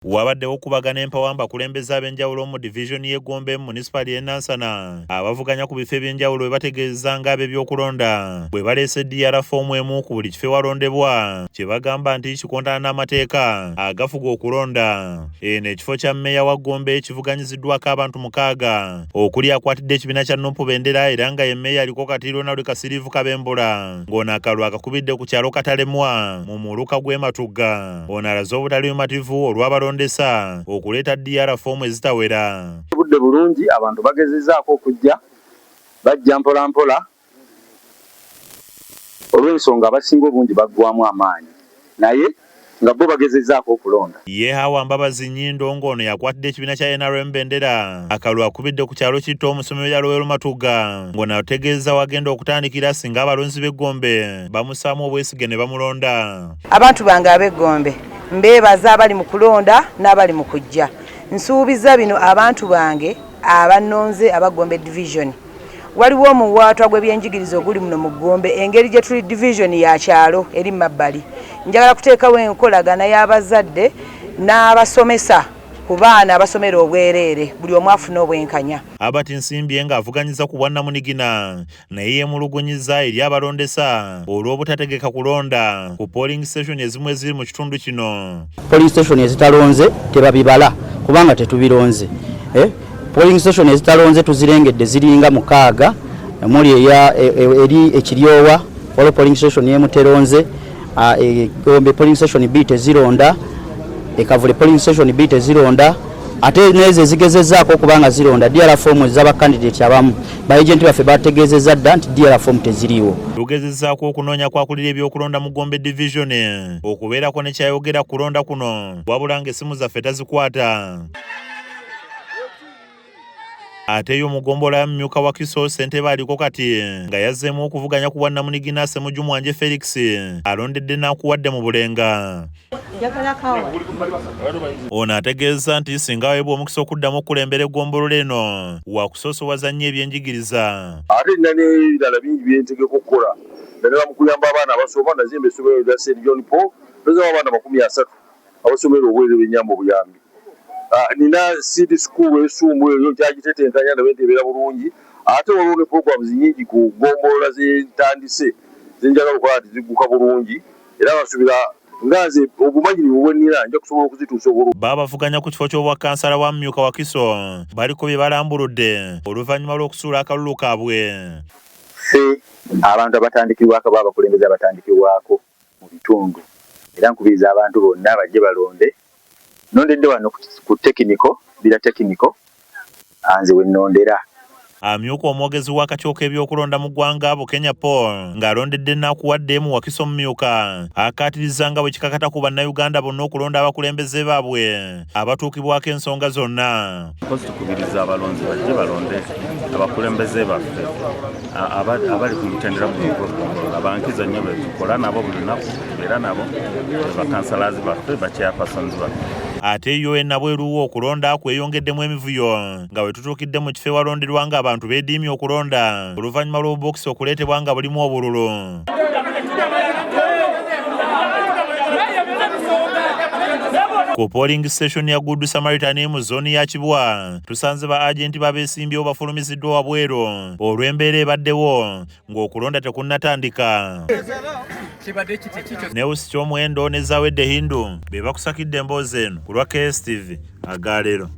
Wabaddewo okubagana empawamba abakulembeze ab'enjawulo mu division y'e Gombe mu municipality y'e Nansana abavuganya ku bifo eby'enjawulo bwe bategeeza ng'ab'ebyokulonda bwe baleese DR foomu emu ku buli kifo ewalondebwa kye bagamba nti kikontana n'amateeka agafuga okulonda. Eno ekifo kya mmeeya wa Gombe kivuganyiziddwako abantu 6 okuli akwatidde ekibiina kya Nuupu Bendera era nga ye mmeeya aliko kati Ronald Kasirivu Kabembula ng'ono akalulu akakubidde ku kyalo Katalemwa mu muluka gw'e Matugga. Ono alaze obutali bumativu olw'abalondesa okuleeta DR foomu ezitawera. Budde bulungi abantu bagezezzaako okujja bajja mpola mpola olw'ensonga abasinga obungi baggwamu amaanyi naye nga bo bagezezzaako okulonda. Ye Hawa Mbabazi Nnyindo ng'ono yakwatidde ekibiina kya NRM Bendera akalulu akubidde ku kyalo Kitto mu ssomero lya Lowero Matugga ng'ono ategeeza wagenda okutandikira singa abalonzi b'e Gombe bamusaamu obwesige ne bamulonda. Abantu bange ab'e Gombe mbeebaza abali mu kulonda n'abali mu kujja. Nsuubiza bino abantu bange abannonze aba Gombe division. Waliwo omuwaatwa gw'ebyenjigiriza oguli muno mu Gombe engeri gye tuli division ya kyalo eri mabbali. Njagala kuteekawo enkolagana y'abazadde n'abasomesa ku baana abasomera obwereere buli omu afuna obwenkanya. Albert Nsimbye ng'avuganyiza ku bwannamunigina naye yeemulugunyiza eri abalondesa olw'obutategeka kulonda ku polling station ezimu eziri mu kitundu kino. Polling station ezitalonze tebabibala kubanga tetubironze. Polling station ezitalonze tuzirengedde ziringa 6 muli eri ekiryowa waliwo polling station y'emuteronze Gombe polling station B tezironda Kavule polling station B tezironda ate neze zigezezzaako kubanga zironda DR form z'aba candidate abamu ba agent baffe bategeezezza dda nti DR form teziriiwo. Tugezezzaako okunoonya kwakulira ebyokulonda mu Gombe division okubeerako ne kyayogera kulonda kuno wabula ng'essimu zaffe tazikwata. Ate y'omugombola mmyuka wa Kiso Ssentebe aliko kati nga yazzeemu okuvuganya ku bwannamunigina Ssemujju Mwanje Felix alondedde n'akuwadde mu Bulenga. Ono ategeeza nti singa aweebwa omukisa okuddamu okulembera eggombolola eno wakusoosowaza nnyo ebyenjigiriza. Ate nina n'ebirala bingi bye ntegeka okukola naddala mu kuyamba abaana abasoma nazimba essomero lya St. John Paul peza abaana 30 abasomera obwereere b'ennyamba obuyambi. Nina seed school esumbu eyo kyagitetenkanya nawe ntebeera bulungi ate waliwo ne programs nyingi ku ggombolola zentandise zenjagala okukola ati zigguka bulungi era basuubira ngaze obumanyirivu bwennina nja kusobola okuzituusa obulungi. Baabavuganya ku kifo ky'obwakansala wa mmyuka wa Kiso baliko bye balambuludde oluvannyuma lw'okusuula akalulu kaabwe. Ffe abantu abatandikibwako baabakulembeze abatandikibwako mu bitundu era nkubiriza abantu bonna bajje balonde. Nondedde wano ku tekiniko bila tekiniko anze wennondera. Amyuka omwogezi w'akakiiko ebyokulonda mu ggwanga Bukenya Paul ng'alondedde n'akuwadde mu Wakiso mmyuka akaatiriza nga bwe kikakata ku bannayuganda bonna okulonda abakulembeze baabwe abatuukibwako ensonga zonna. Tukubiriza abalonzi bajje balonde abakulembeze baffe abali ku mutendera abankiza nnyo be tukola nabo buli lunaku era nabo bakansalazi baffe bakyapasons baffe. Ate yo enabweruwo okulonda kweyongeddemu emivuyo nga bwe tutuukidde mu kifo ewalonderwa nga abantu beediimye okulonda oluvannyuma lw'obubokisi okuleetebwa nga bulimu obululu. Ku polling station ya Good Samaritan mu zooni ya Kibwa tusanze ba agenti babeesimbyewo bafulumiziddwa wabweru olw'embeera ebaddewo ng'okulonda tekunnatandika. Neusi Kyomwendo ne Zawedde Hindu be bakusakidde emboozi eno ku lwa KSTV Agaleero.